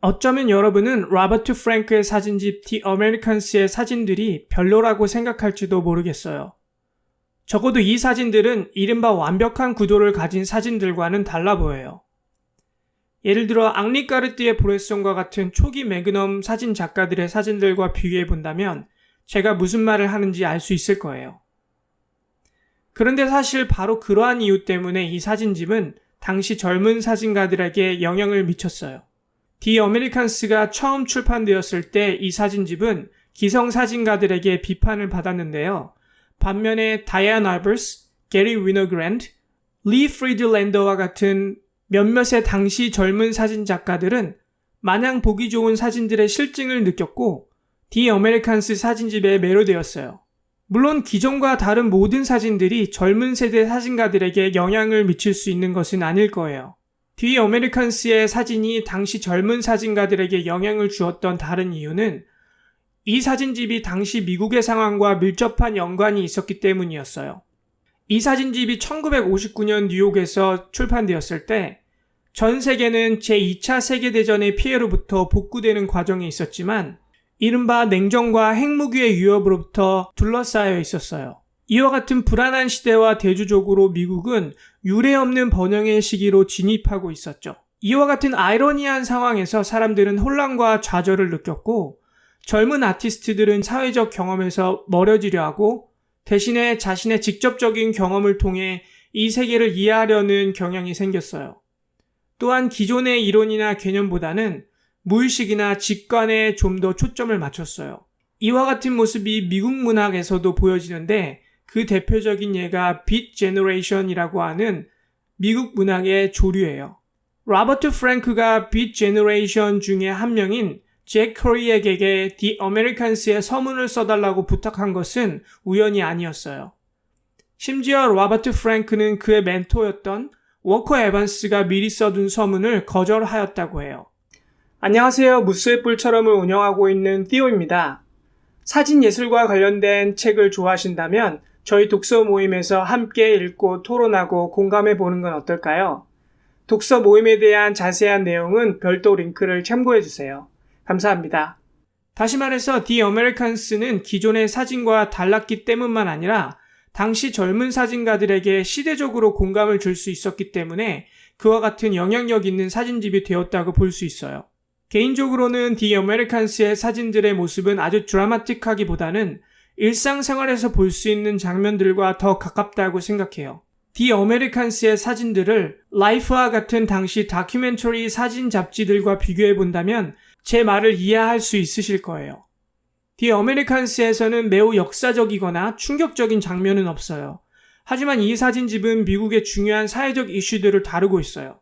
어쩌면 여러분은 로버트 프랭크의 사진집 The Americans의 사진들이 별로라고 생각할지도 모르겠어요. 적어도 이 사진들은 이른바 완벽한 구도를 가진 사진들과는 달라 보여요. 예를 들어 앙리 까르띠에 브레송과 같은 초기 매그넘 사진 작가들의 사진들과 비교해 본다면 제가 무슨 말을 하는지 알 수 있을 거예요. 그런데 사실 바로 그러한 이유 때문에 이 사진집은 당시 젊은 사진가들에게 영향을 미쳤어요. The Americans가 처음 출판되었을 때 이 사진집은 기성 사진가들에게 비판을 받았는데요. 반면에 다이안 알버스, 게리 위너그랜드, 리 프리드랜더와 같은 몇몇의 당시 젊은 사진 작가들은 마냥 보기 좋은 사진들의 실증을 느꼈고 The Americans 사진집에 매료되었어요. 물론 기존과 다른 모든 사진들이 젊은 세대 사진가들에게 영향을 미칠 수 있는 것은 아닐 거예요. The Americans의 사진이 당시 젊은 사진가들에게 영향을 주었던 다른 이유는 이 사진집이 당시 미국의 상황과 밀접한 연관이 있었기 때문이었어요. 이 사진집이 1959년 뉴욕에서 출판되었을 때 전 세계는 제2차 세계대전의 피해로부터 복구되는 과정에 있었지만 이른바 냉전과 핵무기의 위협으로부터 둘러싸여 있었어요. 이와 같은 불안한 시대와 대조적으로 미국은 유례없는 번영의 시기로 진입하고 있었죠. 이와 같은 아이러니한 상황에서 사람들은 혼란과 좌절을 느꼈고 젊은 아티스트들은 사회적 경험에서 멀어지려 하고 대신에 자신의 직접적인 경험을 통해 이 세계를 이해하려는 경향이 생겼어요. 또한 기존의 이론이나 개념보다는 무의식이나 직관에 좀 더 초점을 맞췄어요. 이와 같은 모습이 미국 문학에서도 보여지는데 그 대표적인 예가 빗 제너레이션이라고 하는 미국 문학의 조류예요. 로버트 프랭크가 빗 제너레이션 중에 한 명인 잭 커리에게 The Americans의 서문을 써달라고 부탁한 것은 우연이 아니었어요. 심지어 로버트 프랭크는 그의 멘토였던 워커 에반스가 미리 써둔 서문을 거절하였다고 해요. 안녕하세요. 무수의 뿔처럼을 운영하고 있는 띠오입니다. 사진 예술과 관련된 책을 좋아하신다면 저희 독서 모임에서 함께 읽고 토론하고 공감해 보는 건 어떨까요? 독서 모임에 대한 자세한 내용은 별도 링크를 참고해 주세요. 감사합니다. 다시 말해서 The Americans는 기존의 사진과 달랐기 때문만 아니라 당시 젊은 사진가들에게 시대적으로 공감을 줄 수 있었기 때문에 그와 같은 영향력 있는 사진집이 되었다고 볼 수 있어요. 개인적으로는 The Americans의 사진들의 모습은 아주 드라마틱하기보다는 일상생활에서 볼 수 있는 장면들과 더 가깝다고 생각해요. The Americans의 사진들을 Life와 같은 당시 다큐멘터리 사진 잡지들과 비교해 본다면 제 말을 이해할 수 있으실 거예요. The Americans에서는 매우 역사적이거나 충격적인 장면은 없어요. 하지만 이 사진집은 미국의 중요한 사회적 이슈들을 다루고 있어요.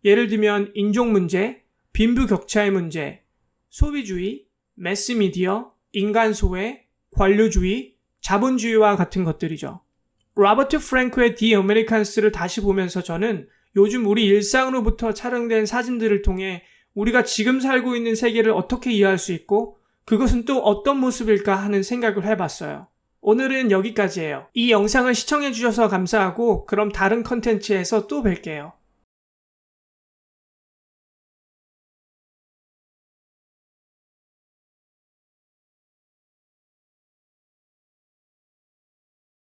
예를 들면 인종 문제, 빈부격차의 문제, 소비주의, 매스미디어, 인간소외, 관료주의, 자본주의와 같은 것들이죠. 로버트 프랭크의 The Americans를 다시 보면서 저는 요즘 우리 일상으로부터 촬영된 사진들을 통해 우리가 지금 살고 있는 세계를 어떻게 이해할 수 있고 그것은 또 어떤 모습일까 하는 생각을 해봤어요. 오늘은 여기까지예요. 이 영상을 시청해주셔서 감사하고 그럼 다른 컨텐츠에서 또 뵐게요.